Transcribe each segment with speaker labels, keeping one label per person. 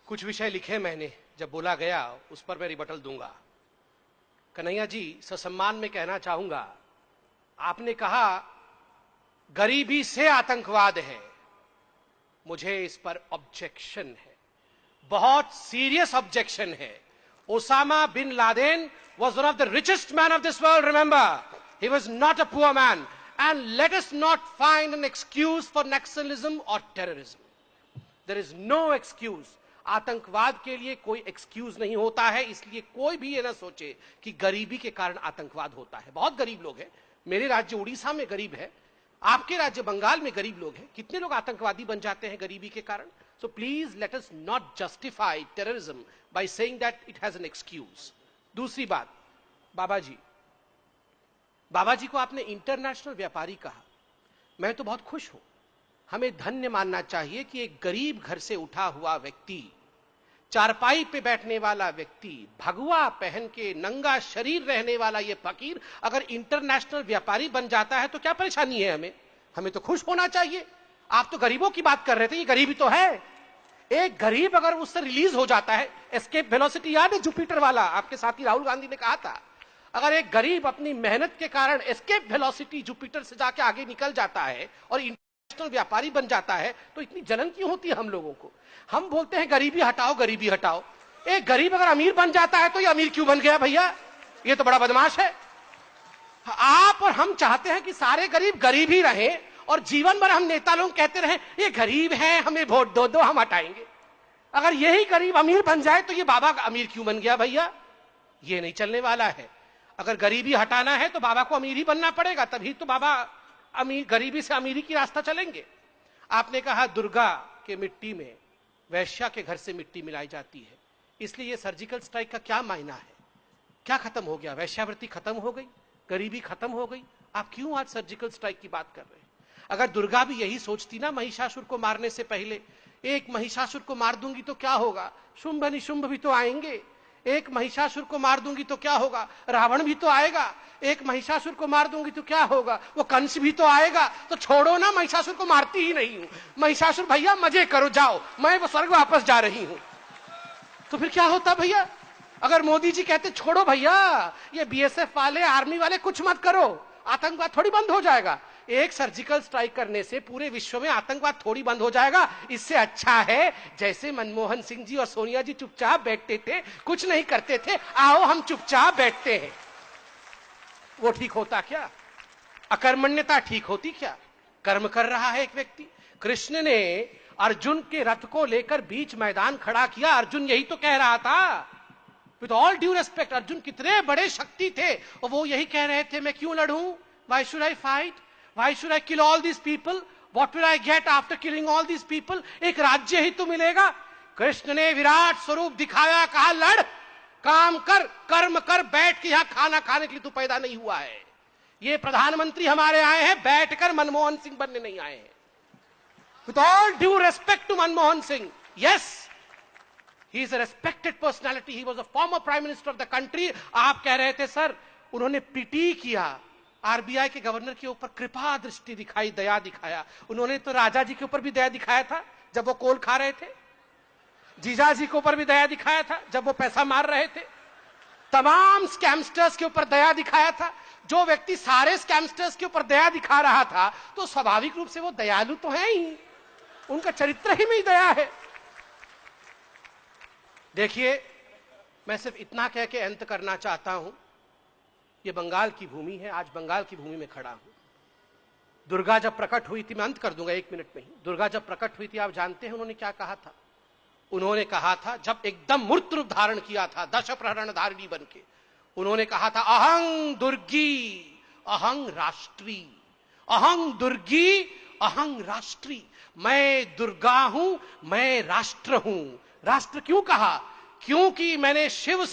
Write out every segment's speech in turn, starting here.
Speaker 1: कुछ विषय लिखे मैंने, जब बोला गया उस पर मैं रिबटल दूंगा। कन्हैया जी, ससम्मान में कहना चाहूंगा, आपने कहा गरीबी से आतंकवाद है, मुझे इस पर ऑब्जेक्शन है, बहुत सीरियस ऑब्जेक्शन है। Osama bin Laden was one of the richest men of this world, remember. He was not a poor man. And let us not find an excuse for nationalism or terrorism. There is no excuse. आतंकवाद के लिए कोई excuse नहीं होता है, इसलिए कोई भी ये ना सोचे कि गरीबी के कारण आतंकवाद होता है। बहुत गरीब लोग हैं, मेरे राज्य उड़ीसा में गरीब है, आपके राज्य बंगाल में गरीब लोग हैं, कितने लोग आतंकवादी बन जाते हैं गरीबी के कारण। So please let us not justify terrorism by saying that it has an excuse. दूसरी बात, बाबा जी को आपने इंटरनेशनल व्यापारी कहा, मैं तो बहुत खुश हूं। हमें धन्य मानना चाहिए कि एक गरीब घर से उठा हुआ व्यक्ति, चारपाई पे बैठने वाला व्यक्ति, भगवा पहन के नंगा शरीर रहने वाला ये फकीर अगर इंटरनेशनल व्यापारी बन जाता है तो क्या परेशानी है हमें? हमें तो खुश होना चाहिए। आप तो गरीबों की बात कर रहे थे, ये गरीबी तो है। एक गरीब अगर उससे रिलीज हो जाता है, एस्केप वेलोसिटी याद है जुपिटर वाला, आपके साथी राहुल गांधी ने कहा था, अगर एक गरीब अपनी मेहनत के कारण एस्केप वेलोसिटी जुपिटर से जाके आगे निकल जाता है और इंटरनेशनल व्यापारी बन जाता है तो इतनी जलन क्यों होती है हम लोगों को? हम बोलते हैं गरीबी हटाओ, गरीबी हटाओ। एक गरीब अगर अमीर बन जाता है तो ये अमीर क्यों बन गया भैया? ये तो बड़ा बदमाश है। आप और हम चाहते हैं कि सारे गरीब गरीब ही रहे और जीवन भर हम नेता लोग कहते रहे ये गरीब है, हमें वोट दो दो, हम हटाएंगे। अगर यही गरीब अमीर बन जाए तो ये बाबा अमीर क्यों बन गया भैया? ये नहीं चलने वाला है। अगर गरीबी हटाना है तो बाबा को अमीर ही बनना पड़ेगा, तभी तो बाबा अमीर, गरीबी से अमीरी की रास्ता चलेंगे। आपने कहा दुर्गा के मिट्टी में वैश्या के घर से मिट्टी मिलाई जाती है, इसलिए ये सर्जिकल स्ट्राइक का क्या मायना है? क्या खत्म हो गया? वैश्यावृत्ति खत्म हो गई, गरीबी खत्म हो गई? आप क्यों आज सर्जिकल स्ट्राइक की बात कर रहे हैं? अगर दुर्गा भी यही सोचती ना महिषासुर को मारने से पहले, एक महिषासुर को मार दूंगी तो क्या होगा, शुंभ निशुंभ भी तो आएंगे, एक महिषासुर को मार दूंगी तो क्या होगा, रावण भी तो आएगा, एक महिषासुर को मार दूंगी तो क्या होगा, वो कंस भी तो आएगा। तो छोड़ो ना, महिषासुर को मारती ही नहीं हूं। महिषासुर भैया मजे करो, जाओ, मैं वो स्वर्ग वापस जा रही हूं। तो फिर क्या होता भैया? अगर मोदी जी कहते छोड़ो भैया, ये बीएसएफ वाले, आर्मी वाले कुछ मत करो, आतंकवाद थोड़ी बंद हो जाएगा। एक सर्जिकल स्ट्राइक करने से पूरे विश्व में आतंकवाद थोड़ी बंद हो जाएगा। इससे अच्छा है जैसे मनमोहन सिंह जी और सोनिया जी चुपचाप बैठते थे, कुछ नहीं करते थे, आओ हम चुपचाप बैठते हैं। वो ठीक होता क्या? अकर्मण्यता ठीक होती क्या? कर्म कर रहा है एक व्यक्ति। कृष्ण ने अर्जुन के रथ को लेकर बीच मैदान खड़ा किया, अर्जुन यही तो कह रहा था। With all due respect, Arjun कितने बड़े शक्ति थे और वो यही कह रहे थे, मैं क्यों लड़ूं? Why should I fight? Why should I kill all these people? What will I get after killing all these people? एक राज्य ही तो मिलेगा। कृष्ण ने विराट स्वरूप दिखाया, कहा लड़, काम कर, कर्म कर, बैठ के यहां खाना खाने के लिए तू पैदा नहीं हुआ है। ये प्रधानमंत्री हमारे आए हैं बैठकर मनमोहन सिंह बनने नहीं आए हैं। With all due respect to Manmohan Singh, yes, he is a respected personality. He was a former prime minister of the country. आप कह रहे थे सर उन्होंने पीटी किया, आरबीआई के गवर्नर के ऊपर कृपा दृष्टि दिखाई, दया दिखाया। उन्होंने तो राजा जी के ऊपर भी दया दिखाया था जब वो कोल खा रहे थे, जीजा जी के ऊपर भी दया दिखाया था जब वो पैसा मार रहे थे, तमाम स्कैमस्टर्स के ऊपर दया दिखाया था। जो व्यक्ति सारे स्कैमस्टर्स के ऊपर दया दिखा रहा था तो स्वाभाविक रूप से वो दयालु तो है ही, उनका चरित्र ही में ही दया है। देखिए, मैं सिर्फ इतना कह के अंत करना चाहता हूं, ये बंगाल की भूमि है, आज बंगाल की भूमि में खड़ा हूं। दुर्गा जब प्रकट हुई थी, मैं अंत कर दूंगा 1 मिनट में ही, दुर्गा जब प्रकट हुई थी आप जानते हैं उन्होंने क्या कहा था? उन्होंने कहा था, जब एकदम मूर्त रूप धारण किया था दश प्रहरण धारिणी बन के, उन्होंने कहा था अहं दुर्गी अहं राष्ट्री, अहं दुर्गी अहं राष्ट्री, मैं दुर्गा हूं, मैं राष्ट्र हूं। राष्ट्र क्यों कहा? क्योंकि मैंने शिव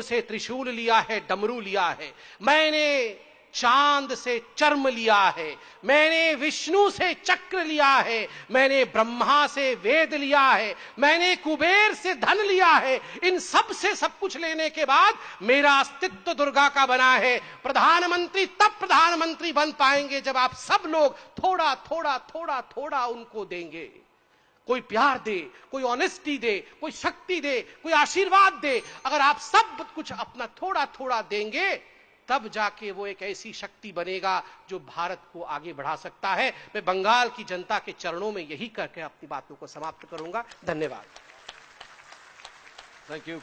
Speaker 1: से त्रिशूल लिया है, डमरू लिया है, मैंने चांद से चर्म लिया है, मैंने विष्णु से चक्र लिया है, मैंने ब्रह्मा से वेद लिया है, मैंने कुबेर से धन लिया है। इन सब से सब कुछ लेने के बाद मेरा अस्तित्व दुर्गा का बना है। प्रधानमंत्री तब प्रधानमंत्री बन पाएंगे जब आप सब लोग थोड़ा थोड़ा थोड़ा थोड़ा उनको देंगे। कोई प्यार दे, कोई ऑनेस्टी दे, कोई शक्ति दे, कोई आशीर्वाद दे। अगर आप सब कुछ अपना थोड़ा थोड़ा देंगे, तब जाके वो एक ऐसी शक्ति बनेगा जो भारत को आगे बढ़ा सकता है। मैं बंगाल की जनता के चरणों में यही करके अपनी बातों को समाप्त करूंगा। धन्यवाद।
Speaker 2: Thank you.